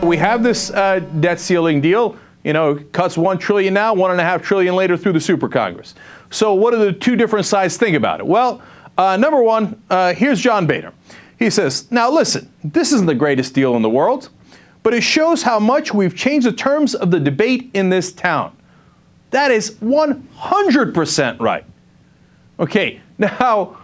We have this debt ceiling deal. You know, cuts $1 trillion now, $1.5 trillion later through the Super Congress. So what do the two different sides think about it? Well, number one, here's John Boehner. He says, now listen, this isn't the greatest deal in the world, but it shows how much we've changed the terms of the debate in this town. That is 100% right. Okay, now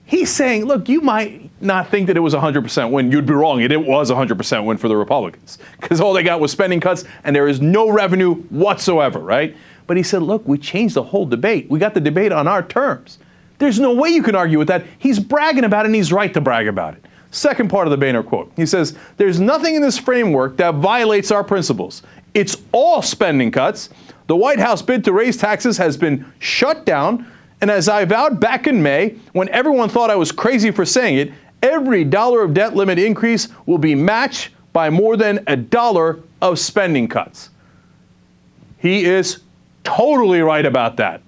he's saying, look, you might not think that it was a 100% win. You'd be wrong. It was a 100% win for the Republicans because all they got was spending cuts and there is no revenue whatsoever, right? But he said, look, we changed the whole debate. We got the debate on our terms. There's no way you can argue with that. He's bragging about it and he's right to brag about it. Second part of the Boehner quote. He says, there's nothing in this framework that violates our principles. It's all spending cuts. The White House bid to raise taxes has been shut down. And as I vowed back in May, when everyone thought I was crazy for saying it, every dollar of debt limit increase will be matched by more than $1 of spending cuts. He is totally right about that.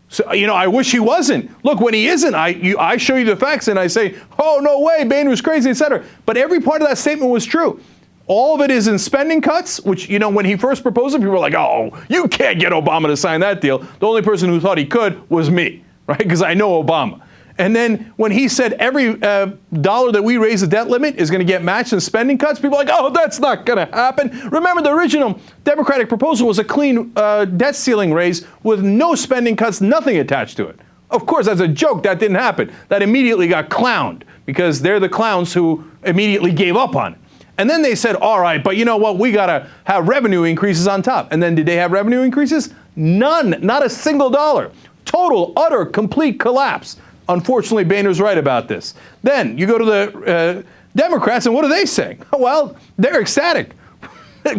So, you know, I wish he wasn't. Look, when he isn't, I show you the facts and I say, oh, no way, Boehner's crazy, etc. But every part of that statement was true. All of it is in spending cuts, which, you know, when he first proposed it, people were like, oh, you can't get Obama to sign that deal. The only person who thought he could was me, right? Because I know Obama. And then when he said every dollar that we raise the debt limit is going to get matched in spending cuts, people are like, oh, that's not going to happen. Remember, the original Democratic proposal was a clean debt ceiling raise with no spending cuts, nothing attached to it. Of course, as a joke, that didn't happen. That immediately got clowned because they're the clowns who immediately gave up on it. And then they said, all right, but you know what? We got to have revenue increases on top. And then did they have revenue increases? None, not a single dollar. Total, utter, complete collapse. Unfortunately, Boehner's right about this. Then you go to the Democrats, and what are they saying? Well, they're ecstatic.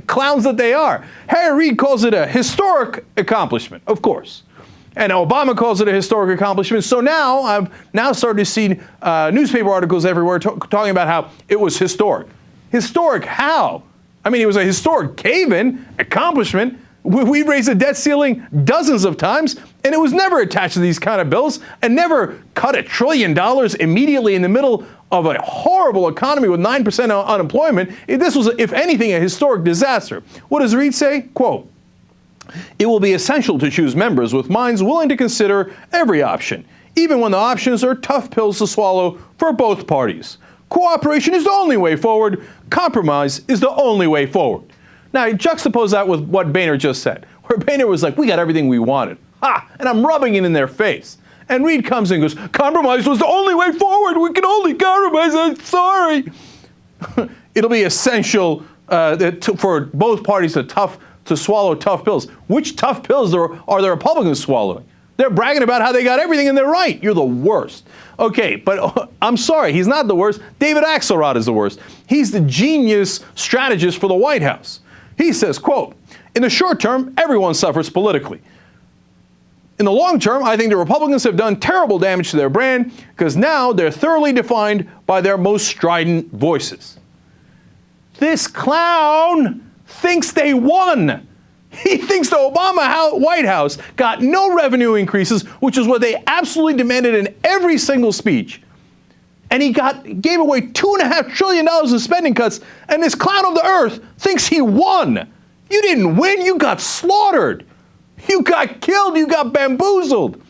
Clowns that they are. Harry Reid calls it a historic accomplishment, of course. And Obama calls it a historic accomplishment. So now I've now started to see newspaper articles everywhere talking about how it was historic. Historic how? I mean, it was a historic cave-in accomplishment. We raised the debt ceiling dozens of times, and it was never attached to these kind of bills, and never cut $1 trillion immediately in the middle of a horrible economy with 9% unemployment. This was, if anything, a historic disaster. What does Reid say? Quote, it will be essential to choose members with minds willing to consider every option, even when the options are tough pills to swallow for both parties. Cooperation is the only way forward. Compromise is the only way forward. Now, juxtapose that with what Boehner just said, where Boehner was like, we got everything we wanted. Ha! And I'm rubbing it in their face. And Reid comes in and goes, compromise was the only way forward. We can only compromise. I'm sorry. It'll be essential for both parties to swallow tough pills. Which tough pills are the Republicans swallowing? They're bragging about how they got everything, and they're right. You're the worst. Okay, but I'm sorry, he's not the worst. David Axelrod is the worst. He's the genius strategist for the White House. He says, quote, in the short term, everyone suffers politically. In the long term, I think the Republicans have done terrible damage to their brand because now they're thoroughly defined by their most strident voices. This clown thinks they won. He thinks the Obama White House got no revenue increases, which is what they absolutely demanded in every single speech. And he gave away $2.5 trillion in spending cuts, and this clown of the earth thinks he won. You didn't win, you got slaughtered. You got killed, you got bamboozled.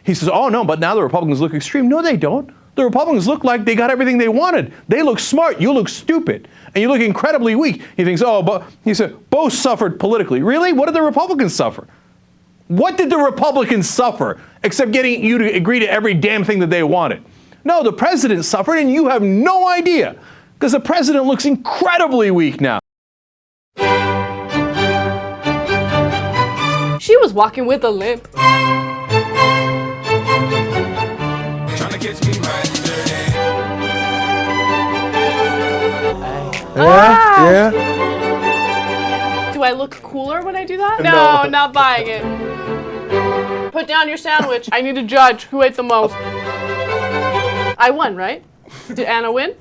He says, oh no, but now the Republicans look extreme. No, they don't. The Republicans look like they got everything they wanted. They look smart, you look stupid. And you look incredibly weak. He thinks, oh, but he said, both suffered politically. Really? What did the Republicans suffer? What did the Republicans suffer except getting you to agree to every damn thing that they wanted? No, the president suffered, and you have no idea, because the president looks incredibly weak now. She was walking with a limp. Yeah. Do I look cooler when I do that? No, not buying it. Put down your sandwich. I need to judge who ate the most. I won, right? Did Anna win?